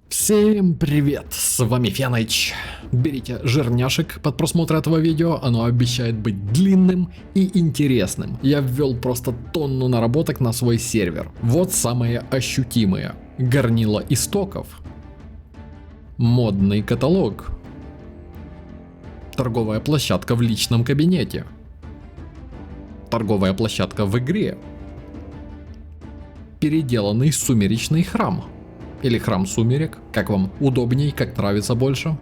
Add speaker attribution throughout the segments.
Speaker 1: Всем привет, с вами Феныч. Берите жирняшек под просмотр этого видео, оно обещает быть длинным и интересным. Я ввел просто тонну наработок на свой сервер. Вот самые ощутимые. Горнило истоков. Модный каталог. Торговая площадка в личном кабинете. Торговая площадка в игре. Переделанный сумеречный храм. Или храм сумерек, как вам удобней, как нравится больше.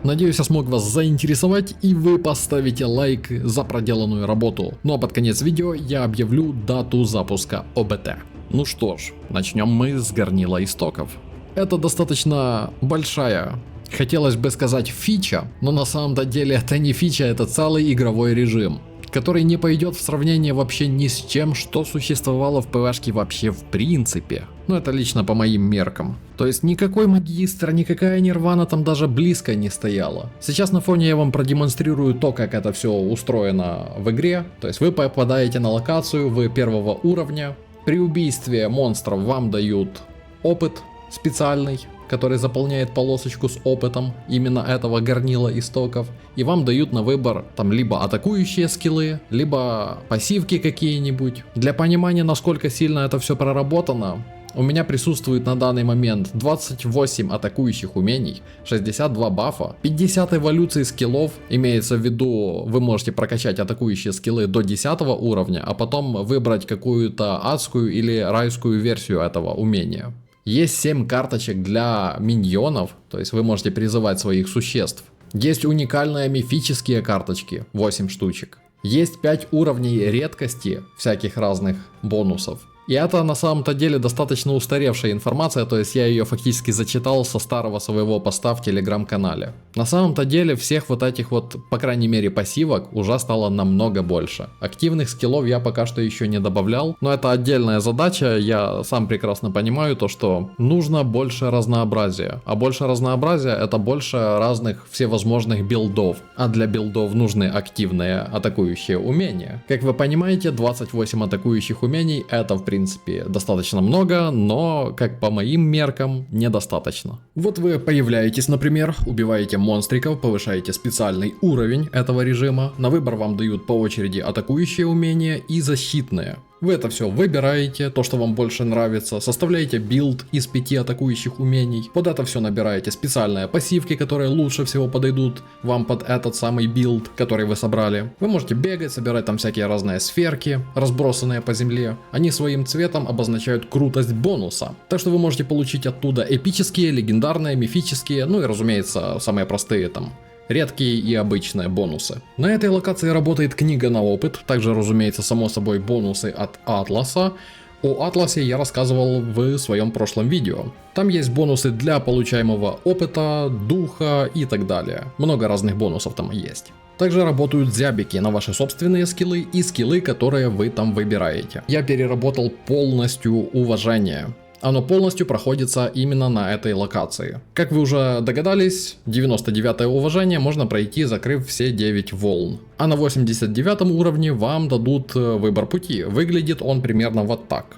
Speaker 1: Надеюсь, я смог вас заинтересовать, и вы поставите лайк за проделанную работу. Ну а под конец видео я объявлю дату запуска ОБТ. Ну что ж, начнем мы с горнила истоков. Это достаточно большая, хотелось бы сказать, фича, но на самом-то деле это не фича, это целый игровой режим, который не пойдет в сравнение вообще ни с чем, что существовало в ПВшке вообще в принципе. Ну это лично по моим меркам. То есть никакой магистр, никакая нирвана там даже близко не стояла. Сейчас на фоне я вам продемонстрирую то, как это все устроено в игре. То есть вы попадаете на локацию, вы первого уровня. При убийстве монстров вам дают опыт специальный, который заполняет полосочку с опытом именно этого горнила истоков. И вам дают на выбор там либо атакующие скиллы, либо пассивки какие-нибудь. Для понимания, насколько сильно это все проработано, у меня присутствует на данный момент 28 атакующих умений, 62 бафа, 50 эволюций скиллов, имеется в виду, вы можете прокачать атакующие скиллы до 10 уровня, а потом выбрать какую-то адскую или райскую версию этого умения. Есть 7 карточек для миньонов, то есть вы можете призывать своих существ. Есть уникальные мифические карточки, 8 штучек. Есть 5 уровней редкости, всяких разных бонусов. И это на самом-то деле достаточно устаревшая информация, то есть я ее фактически зачитал со старого своего поста в телеграм-канале. На самом-то деле всех вот этих вот, по крайней мере, пассивок уже стало намного больше. Активных скиллов я пока что еще не добавлял, но это отдельная задача, я сам прекрасно понимаю то, что нужно больше разнообразия. А больше разнообразия это больше разных всевозможных билдов. А для билдов нужны активные атакующие умения. Как вы понимаете, 28 атакующих умений это в принципе достаточно много, но, как по моим меркам, недостаточно. Вот вы появляетесь, например, убиваете монстриков, повышаете специальный уровень этого режима, на выбор вам дают по очереди атакующие умения и защитные. Вы это все выбираете, то, что вам больше нравится, составляете билд из 5 атакующих умений, под это все набираете специальные пассивки, которые лучше всего подойдут вам под этот самый билд, который вы собрали. Вы можете бегать, собирать там всякие разные сферки, разбросанные по земле. Они своим цветом обозначают крутость бонуса. Так что вы можете получить оттуда эпические, легендарные, мифические, ну и разумеется самые простые там редкие и обычные бонусы. На этой локации работает книга на опыт, также разумеется само собой бонусы от Атласа. О Атласе я рассказывал в своем прошлом видео. Там есть бонусы для получаемого опыта, духа и так далее. Много разных бонусов там есть. Также работают зябики на ваши собственные скиллы и скиллы, которые вы там выбираете. Я переработал полностью уважение. Оно полностью проходится именно на этой локации. Как вы уже догадались, 99-е уважение можно пройти, закрыв все 9 волн. А на 89-м уровне вам дадут выбор пути. Выглядит он примерно вот так.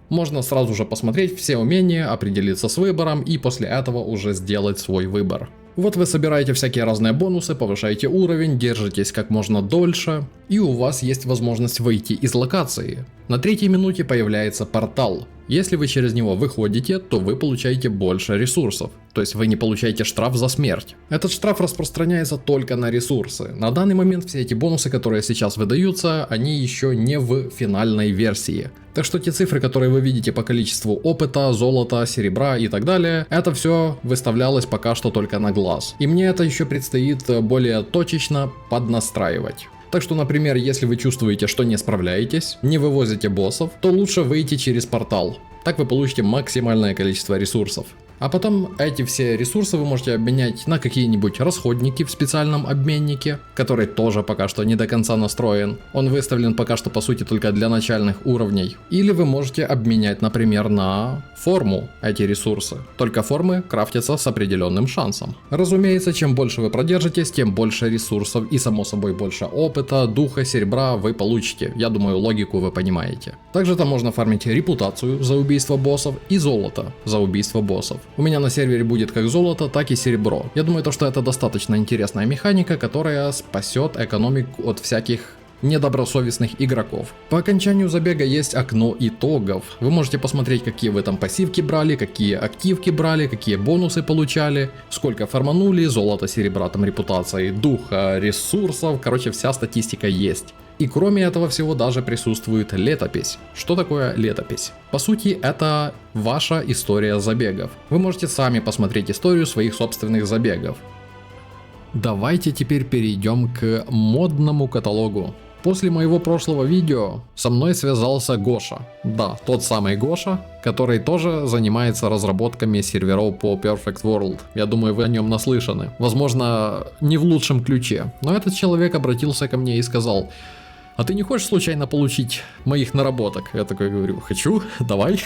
Speaker 1: Можно сразу же посмотреть все умения, определиться с выбором и после этого уже сделать свой выбор. Вот вы собираете всякие разные бонусы, повышаете уровень, держитесь как можно дольше, и у вас есть возможность выйти из локации. На 3-й минуте появляется портал. Если вы через него выходите, то вы получаете больше ресурсов. То есть вы не получаете штраф за смерть. Этот штраф распространяется только на ресурсы. На данный момент все эти бонусы, которые сейчас выдаются, они еще не в финальной версии. Так что те цифры, которые вы видите по количеству опыта, золота, серебра и так далее, это все выставлялось пока что только на глаз. И мне это еще предстоит более точечно поднастраивать. Так что, например, если вы чувствуете, что не справляетесь, не вывозите боссов, то лучше выйти через портал. Так вы получите максимальное количество ресурсов. А потом эти все ресурсы вы можете обменять на какие-нибудь расходники в специальном обменнике, который тоже пока что не до конца настроен. Он выставлен пока что по сути только для начальных уровней. Или вы можете обменять, например, на форму эти ресурсы. Только формы крафтятся с определенным шансом. Разумеется, чем больше вы продержитесь, тем больше ресурсов и само собой больше опыта, духа, серебра вы получите. Я думаю, логику вы понимаете. Также там можно фармить репутацию за убийство боссов и золото за убийство боссов. У меня на сервере будет как золото, так и серебро. Я думаю, что это достаточно интересная механика, которая спасет экономику от всяких недобросовестных игроков. По окончанию забега есть окно итогов. Вы можете посмотреть, какие вы там пассивки брали, какие активки брали, какие бонусы получали, сколько фарманули, золото, серебра, там репутации, духа, ресурсов, короче, вся статистика есть. И кроме этого всего даже присутствует летопись. Что такое летопись? По сути, это ваша история забегов. Вы можете сами посмотреть историю своих собственных забегов. Давайте теперь перейдем к модному каталогу. После моего прошлого видео со мной связался Гоша. Да, тот самый Гоша, который тоже занимается разработками серверов по Perfect World. Я думаю, вы о нем наслышаны. Возможно, не в лучшем ключе. Но этот человек обратился ко мне и сказал: а ты не хочешь случайно получить моих наработок? Я такой говорю: хочу, давай.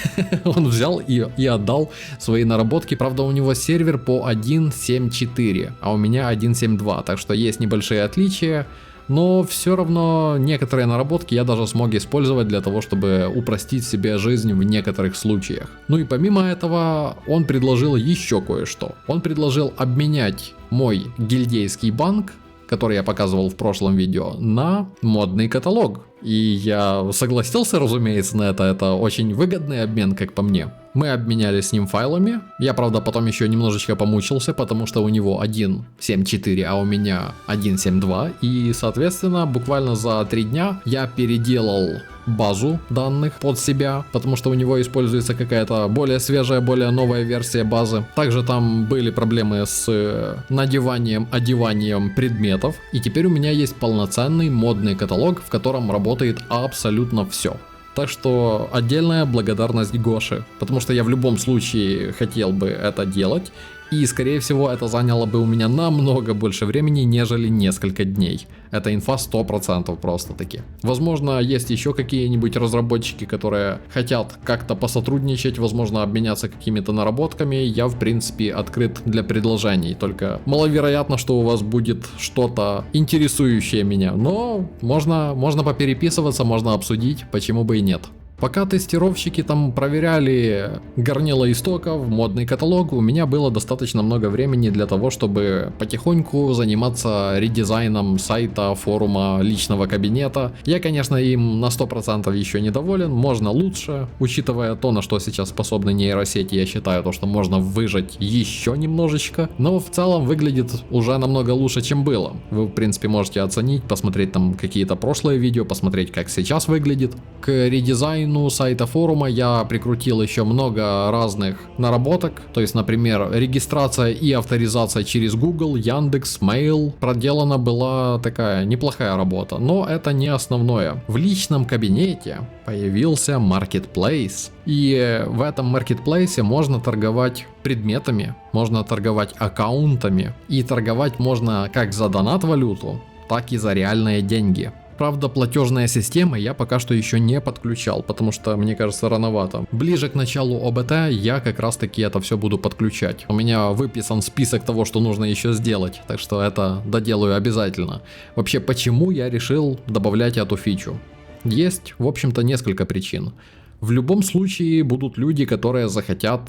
Speaker 1: Он взял и отдал свои наработки. Правда, у него сервер по 1.7.4, а у меня 1.7.2, так что есть небольшие отличия. Но все равно некоторые наработки я даже смог использовать для того, чтобы упростить себе жизнь в некоторых случаях. Ну и помимо этого, он предложил еще кое-что. Он предложил обменять мой гильдейский банк, который я показывал в прошлом видео, на модный каталог. И я согласился, разумеется, на это. Это очень выгодный обмен, как по мне. Мы обменялись с ним файлами. Я, правда, потом еще немножечко помучился, потому что у него 1.7.4, а у меня 1.7.2. И, соответственно, буквально за 3 дня я переделал базу данных под себя, потому что у него используется какая-то более свежая, более новая версия базы. Также там были проблемы с надеванием, одеванием предметов. И теперь у меня есть полноценный модный каталог, в котором работает абсолютно все. Так что отдельная благодарность Гоше, потому что я в любом случае хотел бы это делать, и скорее всего это заняло бы у меня намного больше времени, нежели несколько дней. Это инфа 100% просто таки. Возможно, есть еще какие-нибудь разработчики, которые хотят как-то посотрудничать, возможно, обменяться какими-то наработками. Я в принципе открыт для предложений, только маловероятно, что у вас будет что-то интересующее меня. Но можно попереписываться, можно обсудить, почему бы и нет. Пока тестировщики там проверяли горнило истоков, модный каталог, у меня было достаточно много времени для того, чтобы потихоньку заниматься редизайном сайта, форума, личного кабинета. Я, конечно, им на 100% еще недоволен, можно лучше, учитывая то, на что сейчас способны нейросети, я считаю, то, что можно выжать еще немножечко, но в целом выглядит уже намного лучше, чем было. Вы, в принципе, можете оценить, посмотреть там какие-то прошлые видео, посмотреть, как сейчас выглядит. К редизайну сайта форума я прикрутил еще много разных наработок, то есть, например, регистрация и авторизация через Google, Яндекс, Mail. Проделана была такая неплохая работа, но это не основное. В личном кабинете появился Marketplace, и в этом Marketplace можно торговать предметами, можно торговать аккаунтами, и торговать можно как за донат-валюту, так и за реальные деньги. Правда, платежные системы я пока что еще не подключал, потому что, мне кажется, рановато. Ближе к началу ОБТ я как раз таки это все буду подключать. У меня выписан список того, что нужно еще сделать, так что это доделаю обязательно. Вообще, почему я решил добавлять эту фичу? Есть, в общем-то, несколько причин. В любом случае будут люди, которые захотят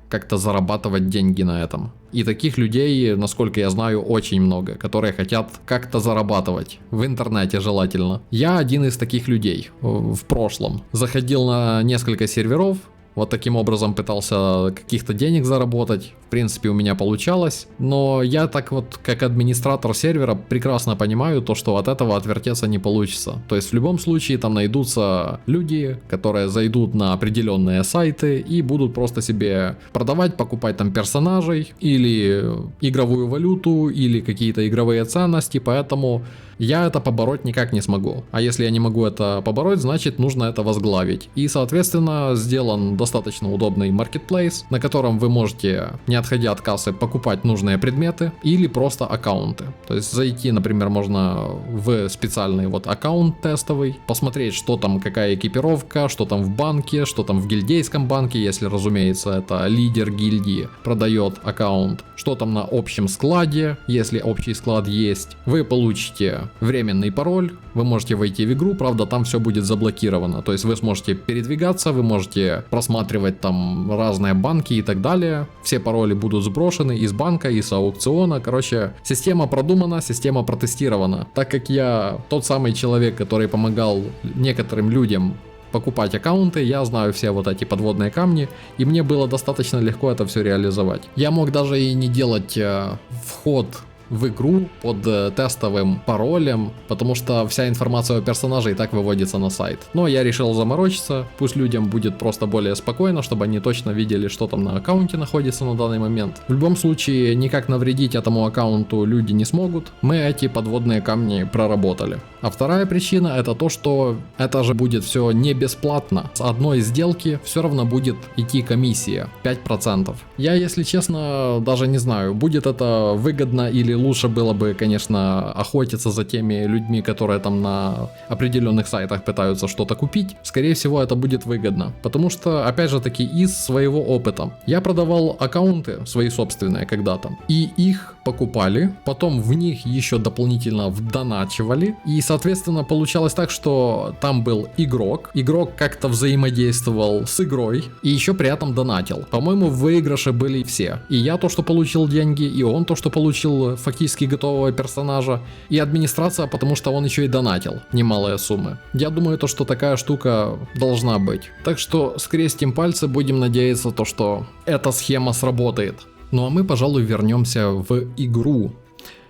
Speaker 1: как-то зарабатывать деньги на этом. И таких людей, насколько я знаю, очень много, которые хотят как-то зарабатывать. В интернете желательно. Я один из таких людей в прошлом. Заходил на несколько серверов, вот таким образом пытался каких-то денег заработать. В принципе, у меня получалось. Но я так вот, как администратор сервера, прекрасно понимаю то, что от этого отвертеться не получится. То есть в любом случае там найдутся люди, которые зайдут на определенные сайты и будут просто себе продавать, покупать там персонажей или игровую валюту, или какие-то игровые ценности, поэтому я это побороть никак не смогу. А если я не могу это побороть, значит нужно это возглавить. И, соответственно, сделан достаточно удобный маркетплейс, на котором вы можете, не отходя от кассы, покупать нужные предметы или просто аккаунты. То есть зайти, например, можно в специальный вот аккаунт тестовый, посмотреть, что там, какая экипировка, что там в банке, что там в гильдейском банке, если, разумеется, это лидер гильдии продает аккаунт, что там на общем складе, если общий склад есть. Вы получите временный пароль, вы можете войти в игру, правда там все будет заблокировано, то есть вы сможете передвигаться, вы можете просматривать там разные банки и так далее, все пароли будут сброшены из банка и с аукциона, короче, система продумана, система протестирована. Так как я тот самый человек, который помогал некоторым людям покупать аккаунты, я знаю все вот эти подводные камни, и мне было достаточно легко это все реализовать. Я мог даже и не делать вход в игру под тестовым паролем, потому что вся информация о персонаже и так выводится на сайт. Но я решил заморочиться, пусть людям будет просто более спокойно, чтобы они точно видели, что там на аккаунте находится на данный момент. В любом случае, никак навредить этому аккаунту люди не смогут, мы эти подводные камни проработали. А вторая причина это то, что это же будет все не бесплатно. С одной сделки все равно будет идти комиссия 5%. Я, если честно, даже не знаю, будет это выгодно или лучше было бы, конечно, охотиться за теми людьми, которые там на определенных сайтах пытаются что-то купить. Скорее всего, это будет выгодно. Потому что, опять же таки, из своего опыта. Я продавал аккаунты свои собственные когда-то. И их покупали, потом в них еще дополнительно вдоначивали. И, соответственно, получалось так, что там был игрок. Игрок как-то взаимодействовал с игрой. И еще при этом донатил. По-моему, в выигрыше были все. И я то, что получил деньги, и он то, что получил фактически готового персонажа, и администрация, потому что он еще и донатил немалые суммы. Я думаю, то, что такая штука должна быть. Так что скрестим пальцы, будем надеяться, то, что эта схема сработает. Ну а мы, пожалуй, вернемся в игру.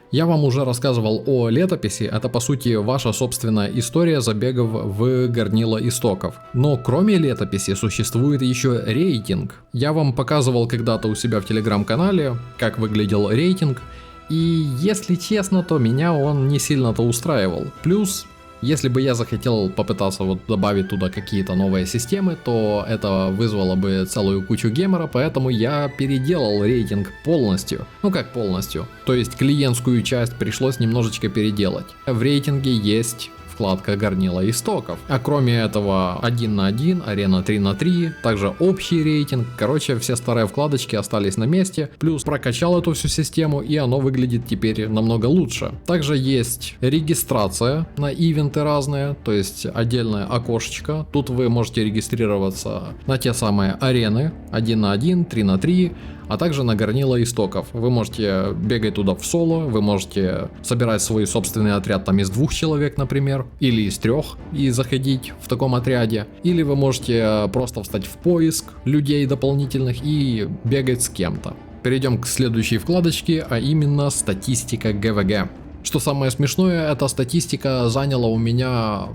Speaker 1: Я вам уже рассказывал о летописи, это по сути ваша собственная история забегов в горнило истоков. Но кроме летописи существует еще рейтинг. Я вам показывал когда-то у себя в телеграм-канале, как выглядел рейтинг. И если честно, то меня он не сильно-то устраивал. Плюс, если бы я захотел попытаться вот добавить туда какие-то новые системы, то это вызвало бы целую кучу гемора, поэтому я переделал рейтинг полностью. Ну как полностью? То есть клиентскую часть пришлось немножечко переделать. В рейтинге есть вкладка горнила истоков. А кроме этого 1 на 1, арена 3 на 3, также общий рейтинг. Короче, все старые вкладочки остались на месте. Плюс прокачал эту всю систему, и оно выглядит теперь намного лучше. Также есть регистрация на ивенты разные, то есть отдельное окошечко. Тут вы можете регистрироваться на те самые арены 1 на 1, 3 на 3. А также на горнило истоков. Вы можете бегать туда в соло, вы можете собирать свой собственный отряд там из 2 человек, например, или из 3 и заходить в таком отряде. Или вы можете просто встать в поиск людей дополнительных и бегать с кем-то. Перейдем к следующей вкладочке, а именно статистика ГВГ. Что самое смешное, эта статистика заняла у меня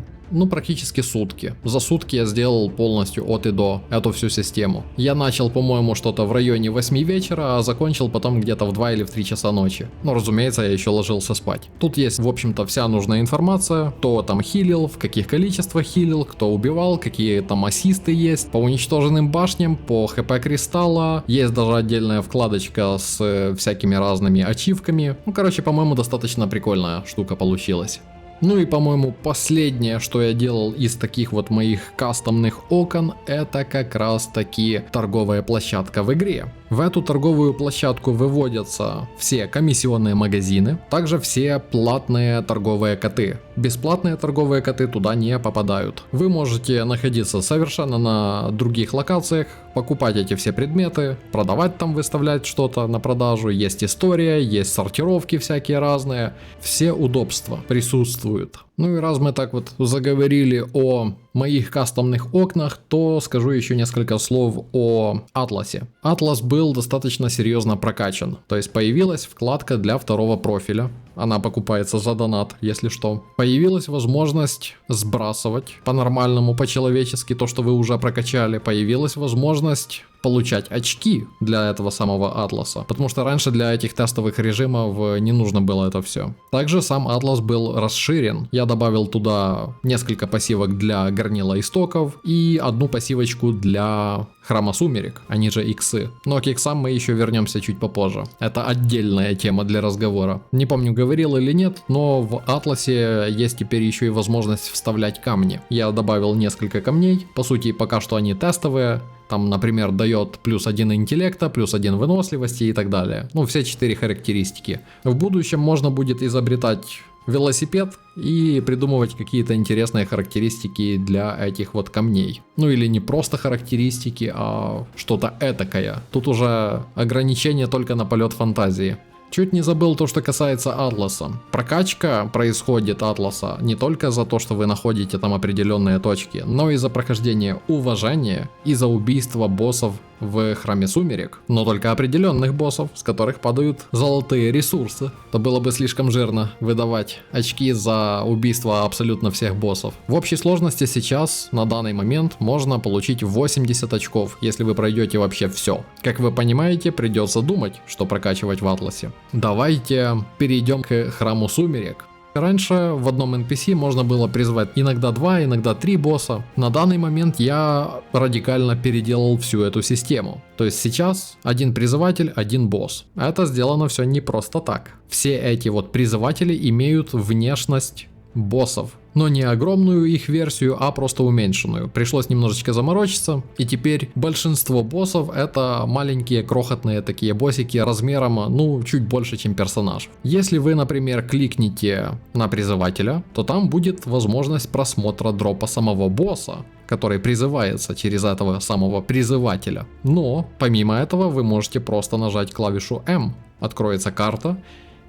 Speaker 1: практически сутки. За сутки я сделал полностью от и до эту всю систему. Я начал, по-моему, что-то в районе 8 вечера, а закончил потом где-то в 2 или в 3 часа ночи. Но, разумеется, я еще ложился спать. Тут есть, в общем-то, вся нужная информация, кто там хилил, в каких количествах хилил, кто убивал, какие там ассисты есть, по уничтоженным башням, по хп кристалла. Есть даже отдельная вкладочка с всякими разными ачивками. Короче, по-моему, достаточно прикольная штука получилась. Ну и, по-моему, последнее, что я делал из таких вот моих кастомных окон, это как раз таки торговая площадка в игре. В эту торговую площадку выводятся все комиссионные магазины, также все платные торговые коты. Бесплатные торговые коты туда не попадают. Вы можете находиться совершенно на других локациях, покупать эти все предметы, продавать там, выставлять что-то на продажу, есть история, есть сортировки всякие разные, все удобства присутствуют. Ну и раз мы так вот заговорили о моих кастомных окнах, то скажу еще несколько слов о Атласе. Атлас был достаточно серьезно прокачан, то есть появилась вкладка для второго профиля. Она покупается за донат, если что. Появилась возможность сбрасывать по-нормальному, по-человечески то, что вы уже прокачали. Появилась возможность получать очки для этого самого Атласа, потому что раньше для этих тестовых режимов не нужно было это все. Также сам Атлас был расширен. Я добавил туда несколько пассивок для горнила истоков и одну пассивочку для храма сумерек, они же иксы. Но к иксам мы еще вернемся чуть попозже. Это отдельная тема для разговора. Не помню, говорил или нет, но в Атласе есть теперь еще и возможность вставлять камни. Я добавил несколько камней, по сути пока что они тестовые. Там, например, дает плюс 1 интеллекта, плюс 1 выносливости и так далее. Ну, все 4 характеристики. В будущем можно будет изобретать велосипед и придумывать какие-то интересные характеристики для этих вот камней. Ну или не просто характеристики, а что-то этакое. Тут уже ограничение только на полет фантазии. Чуть не забыл то, что касается Атласа. Прокачка происходит Атласа не только за то, что вы находите там определенные точки, но и за прохождение уважения и за убийство боссов в храме сумерек. Но только определенных боссов, с которых падают золотые ресурсы. То было бы слишком жирно выдавать очки за убийство абсолютно всех боссов. В общей сложности сейчас, на данный момент, можно получить 80 очков, если вы пройдете вообще все. Как вы понимаете, придется думать, что прокачивать в Атласе. Давайте перейдем к храму сумерек. Раньше в одном NPC можно было призвать иногда 2, иногда 3 босса. На данный момент я радикально переделал всю эту систему. То есть сейчас один призыватель, один босс. Это сделано все не просто так. Все эти вот призыватели имеют внешность боссов. Но не огромную их версию, а просто уменьшенную. Пришлось немножечко заморочиться, и теперь большинство боссов это маленькие крохотные такие боссики размером, ну, чуть больше, чем персонаж. Если вы, например, кликните на призывателя, то там будет возможность просмотра дропа самого босса, который призывается через этого самого призывателя. Но, помимо этого, вы можете просто нажать клавишу M. Откроется карта.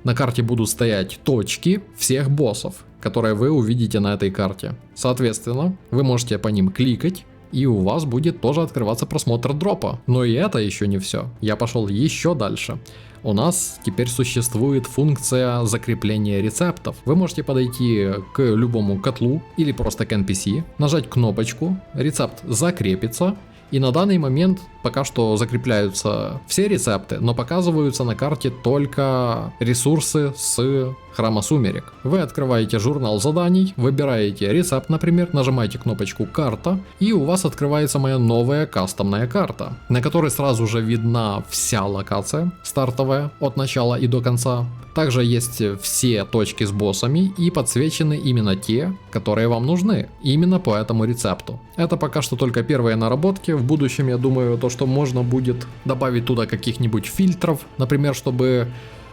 Speaker 1: На карте будут стоять точки всех боссов, которые вы увидите на этой карте. Соответственно, вы можете по ним кликать, и у вас будет тоже открываться просмотр дропа. Но и это еще не все. Я пошел еще дальше. У нас теперь существует функция закрепления рецептов. Вы можете подойти к любому котлу или просто к NPC, нажать кнопочку, рецепт закрепится. И на данный момент пока что закрепляются все рецепты, но показываются на карте только ресурсы с храма сумерек. Вы открываете журнал заданий, выбираете рецепт, например, нажимаете кнопочку «Карта», и у вас открывается моя новая кастомная карта, на которой сразу же видна вся локация стартовая от начала и до конца. Также есть все точки с боссами и подсвечены именно те, которые вам нужны, именно по этому рецепту. Это пока что только первые наработки, в будущем я думаю то, что можно будет добавить туда каких-нибудь фильтров, например, чтобы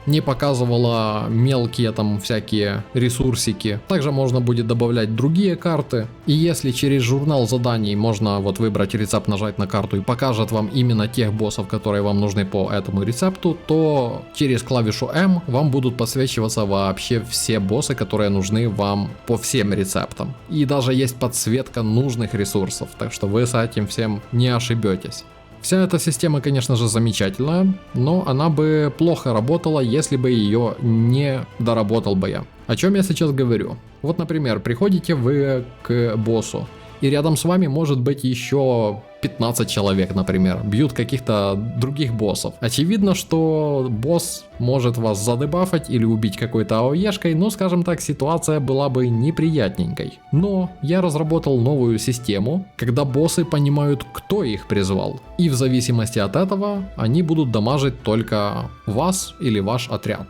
Speaker 1: не показывала мелкие там всякие ресурсики. Также можно будет добавлять другие карты. И если через журнал заданий можно вот выбрать рецепт, нажать на карту и покажет вам именно тех боссов, которые вам нужны по этому рецепту, то через клавишу M вам будут подсвечиваться вообще все боссы, которые нужны вам по всем рецептам. И даже есть подсветка нужных ресурсов, так что вы с этим всем не ошибетесь. Вся эта система, конечно же, замечательная, но она бы плохо работала, если бы ее не доработал бы я. О чем я сейчас говорю? Вот, например, приходите вы к боссу, и рядом с вами может быть еще 15 человек, например, бьют каких-то других боссов. Очевидно, что босс может вас задебафать или убить какой-то АОЕшкой, но, скажем так, ситуация была бы неприятненькой. Но я разработал новую систему, когда боссы понимают, кто их призвал. И в зависимости от этого они будут дамажить только вас или ваш отряд.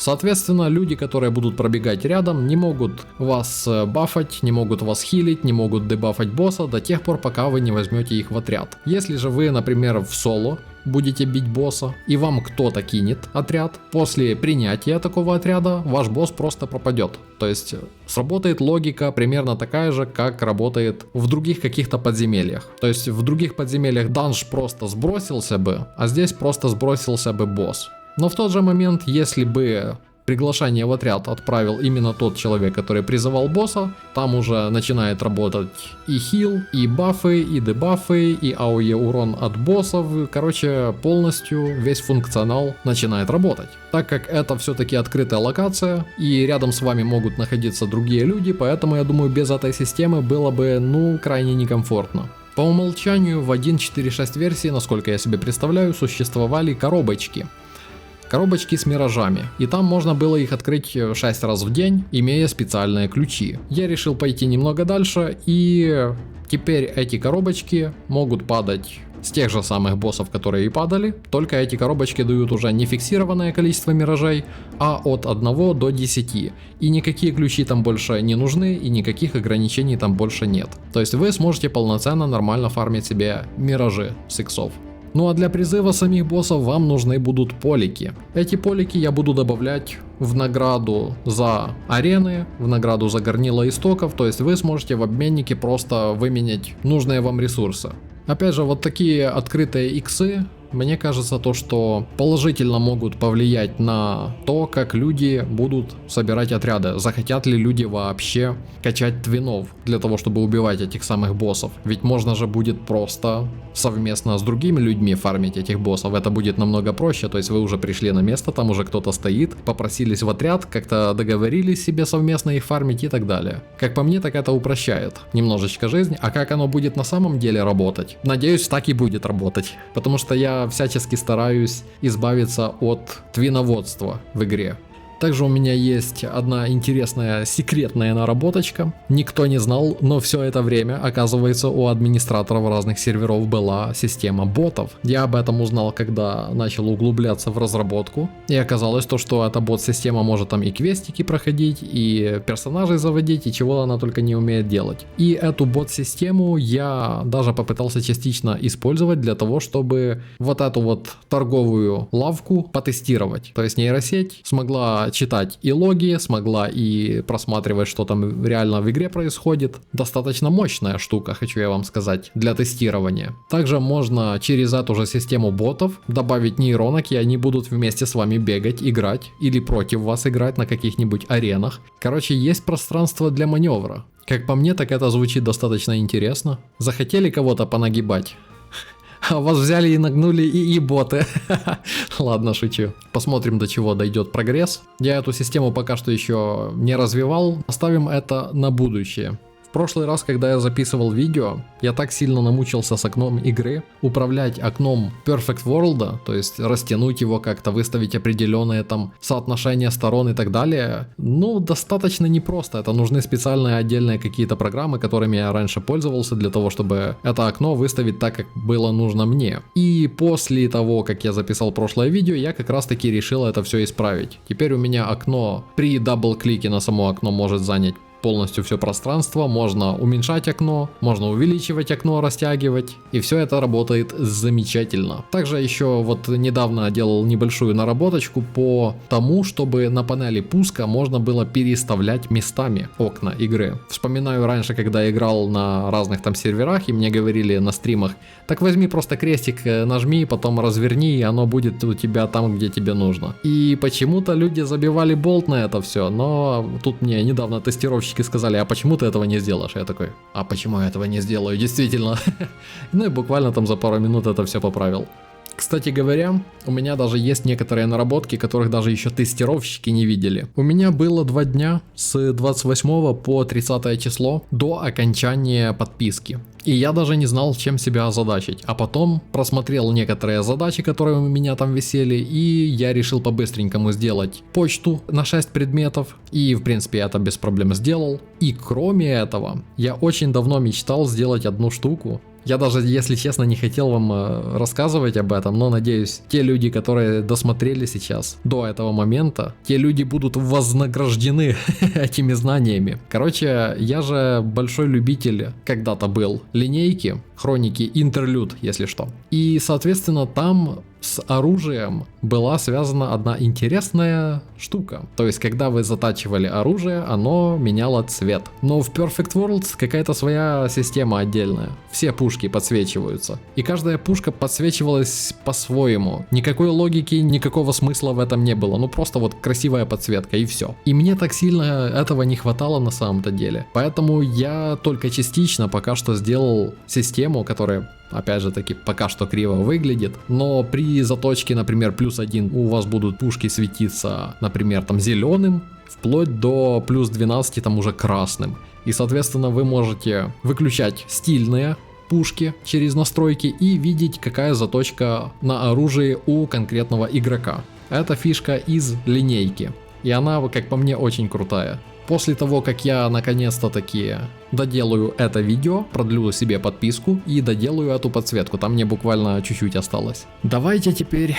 Speaker 1: Соответственно, люди, которые будут пробегать рядом, не могут вас бафать, не могут вас хилить, не могут дебафать босса до тех пор, пока вы не возьмете их в отряд. Если же вы, например, в соло будете бить босса, и вам кто-то кинет отряд, после принятия такого отряда ваш босс просто пропадет. То есть сработает логика примерно такая же, как работает в других каких-то подземельях. То есть в других подземельях данж просто сбросился бы, а здесь просто сбросился бы босс. Но в тот же момент, если бы приглашение в отряд отправил именно тот человек, который призывал босса, там уже начинает работать и хил, и бафы, и дебафы, и АОЕ урон от боссов. Короче, полностью весь функционал начинает работать. Так как это все-таки открытая локация, и рядом с вами могут находиться другие люди, поэтому я думаю, без этой системы было бы, крайне некомфортно. По умолчанию в 1.4.6 версии, насколько я себе представляю, существовали коробочки. коробочки с миражами, и там можно было их открыть 6 раз в день, имея специальные ключи. Я решил пойти немного дальше, и теперь эти коробочки могут падать с тех же самых боссов, которые и падали, только эти коробочки дают уже не фиксированное количество миражей, а от 1 до 10. И никакие ключи там больше не нужны, и никаких ограничений там больше нет. То есть вы сможете полноценно нормально фармить себе миражи с иксов. Ну а для призыва самих боссов вам нужны будут полики. Эти полики я буду добавлять в награду за арены, в награду за горнило истоков, то есть вы сможете в обменнике просто выменять нужные вам ресурсы. Опять же, вот такие открытые иксы, мне кажется, то, что положительно могут повлиять на то, как люди будут собирать отряды. Захотят ли люди вообще качать твинов для того, чтобы убивать этих самых боссов. Ведь можно же будет просто совместно с другими людьми фармить этих боссов. Это будет намного проще, то есть вы уже пришли на место, там уже кто-то стоит, попросились в отряд, как-то договорились себе совместно их фармить и так далее. Как по мне, так это упрощает немножечко жизнь, а как оно будет на самом деле работать? Надеюсь, так и будет работать, потому что я всячески стараюсь избавиться от твиноводства в игре. Также у меня есть одна интересная секретная наработочка. Никто не знал, но все это время, оказывается, у администраторов разных серверов была система ботов. Я об этом узнал, когда начал углубляться в разработку. И оказалось то, что эта бот-система может там и квестики проходить, и персонажей заводить, и чего она только не умеет делать. И эту бот-систему я даже попытался частично использовать для того, чтобы вот эту вот торговую лавку потестировать. То есть нейросеть смогла читать и логи, смогла и просматривать, что там реально в игре происходит. Достаточно мощная штука, хочу я вам сказать, для тестирования. Также можно через эту же систему ботов добавить нейронок, и они будут вместе с вами бегать, играть или против вас играть на каких-нибудь аренах. Короче, есть пространство для маневра. Как по мне, так это звучит достаточно интересно. Захотели кого-то понагибать? А вас взяли и нагнули и боты. Ладно, шучу. Посмотрим, до чего дойдет прогресс. Я эту систему пока что еще не развивал. Оставим это на будущее. В прошлый раз, когда я записывал видео, я так сильно намучился с окном игры. Управлять окном Perfect World, то есть растянуть его как-то, выставить определенные там соотношения сторон и так далее, ну, достаточно непросто. Это нужны специальные отдельные какие-то программы, которыми я раньше пользовался для того, чтобы это окно выставить так, как было нужно мне. И после того, как я записал прошлое видео, я как раз таки решил это все исправить. Теперь у меня окно при дабл-клике на само окно может занять полностью все пространство, можно уменьшать окно, можно увеличивать окно, растягивать, и все это работает замечательно. Также еще вот недавно делал небольшую наработочку по тому, чтобы на панели пуска можно было переставлять местами окна игры. Вспоминаю раньше, когда играл на разных там серверах, и мне говорили на стримах: так возьми просто крестик, нажми, потом разверни, и оно будет у тебя там, где тебе нужно. И почему-то люди забивали болт на это все, но тут мне недавно тестировщики сказали: а почему ты этого не сделаешь? Я такой: а почему я этого не сделаю? Действительно. Ну и буквально там за пару минут это все поправил. Кстати говоря, у меня даже есть некоторые наработки, которых даже еще тестировщики не видели. У меня было 2 дня с 28 по 30 число до окончания подписки. И я даже не знал, чем себя озадачить. А потом просмотрел некоторые задачи, которые у меня там висели, и я решил по-быстренькому сделать почту на 6 предметов. И в принципе это без проблем сделал. И кроме этого, я очень давно мечтал сделать одну штуку. Я даже, если честно, не хотел вам рассказывать об этом, но надеюсь, те люди, которые досмотрели сейчас до этого момента, те люди будут вознаграждены этими знаниями. Короче, я же большой любитель, когда-то был, линейки, хроники Интерлюд, если что. И, соответственно, там с оружием была связана одна интересная штука. То есть, когда вы затачивали оружие, оно меняло цвет. Но в Perfect World какая-то своя система отдельная. Все пушки подсвечиваются. И каждая пушка подсвечивалась по-своему. Никакой логики, никакого смысла в этом не было. Ну просто вот красивая подсветка и все. И мне так сильно этого не хватало на самом-то деле. Поэтому я только частично пока что сделал систему, которая, опять же таки, пока что криво выглядит, но при заточке, например, +1 у вас будут пушки светиться, например, там зеленым, вплоть до +12 там уже красным. И, соответственно, вы можете выключать стильные пушки через настройки и видеть, какая заточка на оружии у конкретного игрока. Это фишка из линейки. И она, как по мне, очень крутая. После того, как я наконец-то таки доделаю это видео, продлю себе подписку и доделаю эту подсветку. Там мне буквально чуть-чуть осталось. Давайте теперь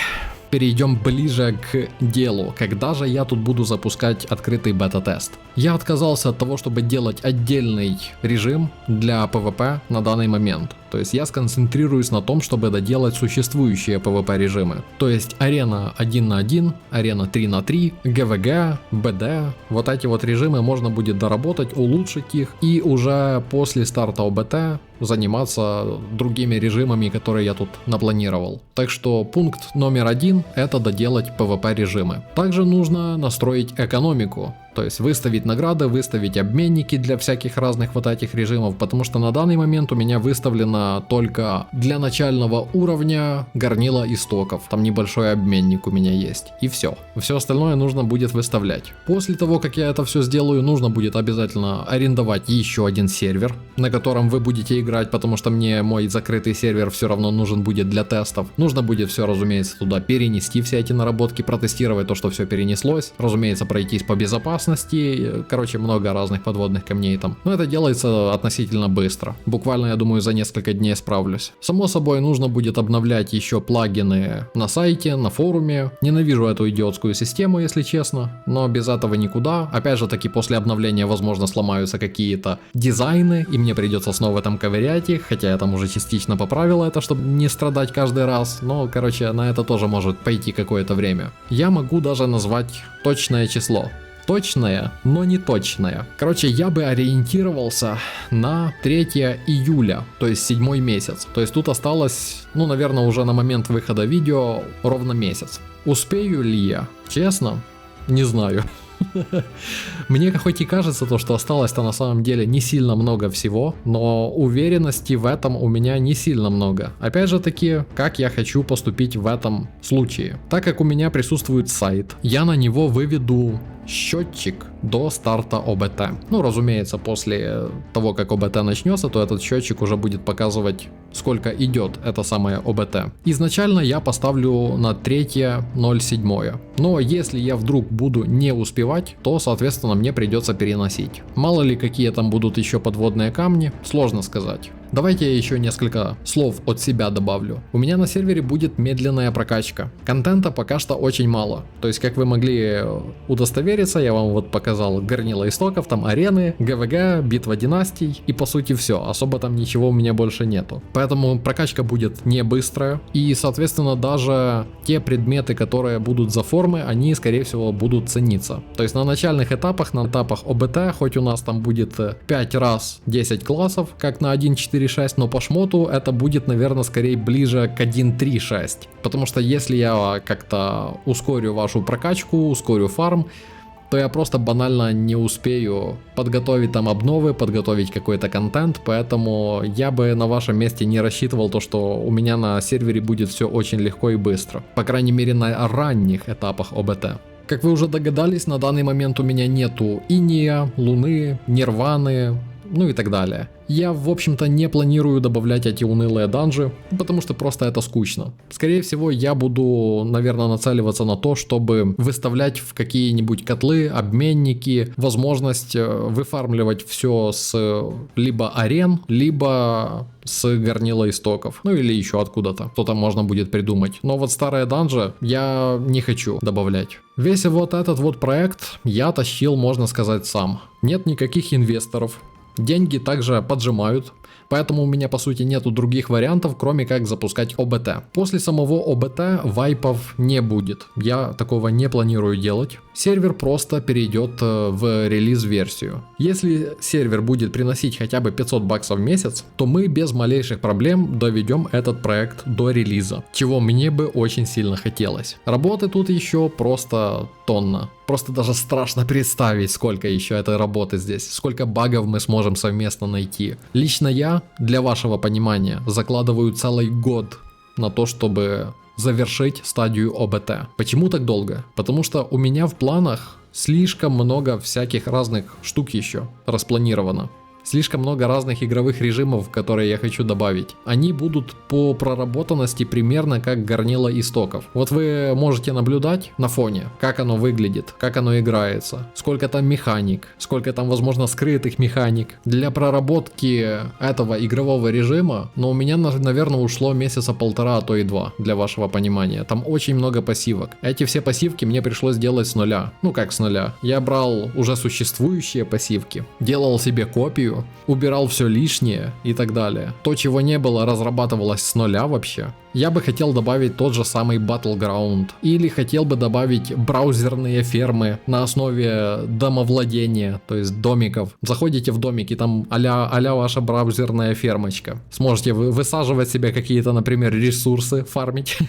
Speaker 1: перейдем ближе к делу. Когда же я тут буду запускать открытый бета-тест? Я отказался от того, чтобы делать отдельный режим для PvP на данный момент. То есть я сконцентрируюсь на том, чтобы доделать существующие PvP режимы. То есть арена 1 на 1, арена 3 на 3, ГВГ, БД. Вот эти вот режимы можно будет доработать, улучшить их и уже после старта ОБТ заниматься другими режимами, которые я тут напланировал. Так что пункт номер 1 это доделать PvP режимы. Также нужно настроить экономику. То есть выставить награды, выставить обменники для всяких разных вот этих режимов, потому что на данный момент у меня выставлено только для начального уровня горнила истоков. Там небольшой обменник у меня есть. И все. Все остальное нужно будет выставлять. После того, как я это все сделаю, нужно будет обязательно арендовать еще один сервер, на котором вы будете играть, потому что мне мой закрытый сервер все равно нужен будет для тестов. Нужно будет все, разумеется, туда перенести все эти наработки, протестировать то, что все перенеслось. Разумеется, пройтись по безопасности. Короче, много разных подводных камней там. Но это делается относительно быстро. Буквально, я думаю, за несколько дней справлюсь. Само собой, нужно будет обновлять еще плагины на сайте, на форуме. Ненавижу эту идиотскую систему, если честно. Но без этого никуда. Опять же таки, после обновления, возможно, сломаются какие-то дизайны, и мне придется снова там ковырять их. Хотя я там уже частично поправил это, чтобы не страдать каждый раз. Но, короче, на это тоже может пойти какое-то время. Я могу даже назвать точное число. Точное, но не точное. Короче, я бы ориентировался на 3 июля, то есть 7 месяц. То есть тут осталось, ну, наверное, уже на момент выхода видео ровно месяц. Успею ли я? Честно? Не знаю. Мне хоть и кажется, то, что осталось-то на самом деле не сильно много всего, но уверенности в этом у меня не сильно много. Опять же таки, как я хочу поступить в этом случае. Так как у меня присутствует сайт, я на него выведу счетчик до старта ОБТ. Ну, разумеется, после того, как ОБТ начнется, то этот счетчик уже будет показывать, сколько идет это самое ОБТ. Изначально я поставлю на 3.07. Но если я вдруг буду не успевать, то, соответственно, мне придется переносить. Мало ли, какие там будут еще подводные камни, сложно сказать. Давайте я еще несколько слов от себя добавлю. У меня на сервере будет медленная прокачка. Контента пока что очень мало. То есть, как вы могли удостовериться, я вам вот показал горнило истоков, там арены, ГВГ, битва династий и по сути все. Особо там ничего у меня больше нету. Поэтому прокачка будет не быстрая. И, соответственно, даже те предметы, которые будут за формы, они, скорее всего, будут цениться. То есть, на начальных этапах, на этапах ОБТ, хоть у нас там будет 5 раз 10 классов, как на 1.4.6, но по шмоту это будет, наверное, скорее ближе к 1.3.6. Потому что если я как-то ускорю вашу прокачку, ускорю фарм, то я просто банально не успею подготовить там обновы, подготовить какой-то контент, поэтому я бы на вашем месте не рассчитывал то, что у меня на сервере будет все очень легко и быстро. По крайней мере, на ранних этапах ОБТ. Как вы уже догадались, на данный момент у меня нету Иния, Луны, Нирваны, ну и так далее. Я, в общем-то, не планирую добавлять эти унылые данжи, потому что просто это скучно. Скорее всего, я буду, наверное, нацеливаться на то, чтобы выставлять в какие-нибудь котлы, обменники, возможность выфармливать все с либо арен, либо с горнила истоков, ну или еще откуда-то, что-то можно будет придумать. Но вот старые данжи я не хочу добавлять. Весь вот этот вот проект я тащил, можно сказать, сам. Нет никаких инвесторов. Деньги также поджимают, поэтому у меня по сути нету других вариантов, кроме как запускать ОБТ. После самого ОБТ вайпов не будет, я такого не планирую делать. Сервер просто перейдет в релиз-версию. Если сервер будет приносить хотя бы 500 баксов в месяц, то мы без малейших проблем доведем этот проект до релиза, чего мне бы очень сильно хотелось. Работы тут еще просто тонна. Просто даже страшно представить, сколько еще этой работы здесь, сколько багов мы сможем совместно найти. Лично я, для вашего понимания, закладываю целый год на то, чтобы завершить стадию ОБТ. Почему так долго? Потому что у меня в планах слишком много всяких разных штук еще распланировано. слишком много разных игровых режимов, которые я хочу добавить. Они будут по проработанности примерно как горнило истоков. Вот вы можете наблюдать на фоне, как оно выглядит, как оно играется, сколько там механик, сколько там, возможно, скрытых механик. Для проработки этого игрового режима, но у меня, наверное, ушло месяца полтора, а то и два, для вашего понимания. Там очень много пассивок. Эти все пассивки мне пришлось делать с нуля. Ну как с нуля? Я брал уже существующие пассивки, делал себе копию, убирал все лишнее и так далее. То, чего не было, разрабатывалось с нуля вообще. Я бы хотел добавить тот же самый Battleground. Или хотел бы добавить браузерные фермы на основе домовладения, то есть домиков. Заходите в домик и там а-ля ваша браузерная фермочка. Сможете высаживать себе какие-то, например, ресурсы, фармить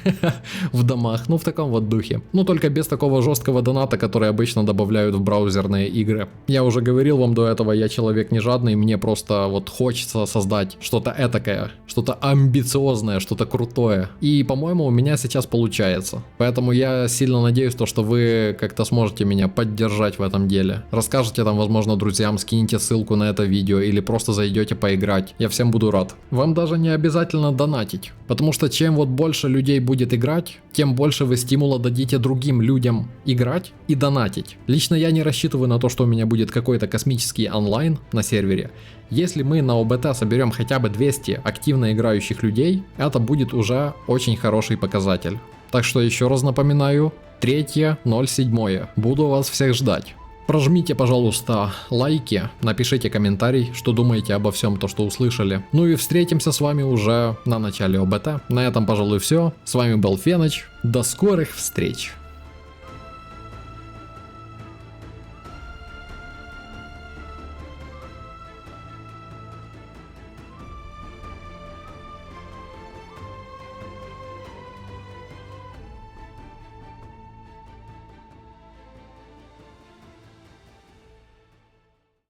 Speaker 1: в домах. Ну в таком вот духе. Ну только без такого жесткого доната, который обычно добавляют в браузерные игры. Я уже говорил вам до этого, я человек не жадный, мне просто вот хочется создать что-то этакое, что-то амбициозное, что-то крутое. И, по-моему, у меня сейчас получается. Поэтому я сильно надеюсь, что вы как-то сможете меня поддержать в этом деле. Расскажете там, возможно, друзьям, скинете ссылку на это видео или просто зайдете поиграть. Я всем буду рад. Вам даже не обязательно донатить. Потому что чем вот больше людей будет играть, тем больше вы стимула дадите другим людям играть и донатить. Лично я не рассчитываю на то, что у меня будет какой-то космический онлайн на сервере. Если мы на ОБТ соберем хотя бы 200 активно играющих людей, это будет уже очень хороший показатель. Так что еще раз напоминаю, 3.07. Буду вас всех ждать. Прожмите, пожалуйста, лайки, напишите комментарий, что думаете обо всем то, что услышали. Ну и встретимся с вами уже на начале ОБТ. На этом, пожалуй, все. С вами был Феныч. До скорых встреч.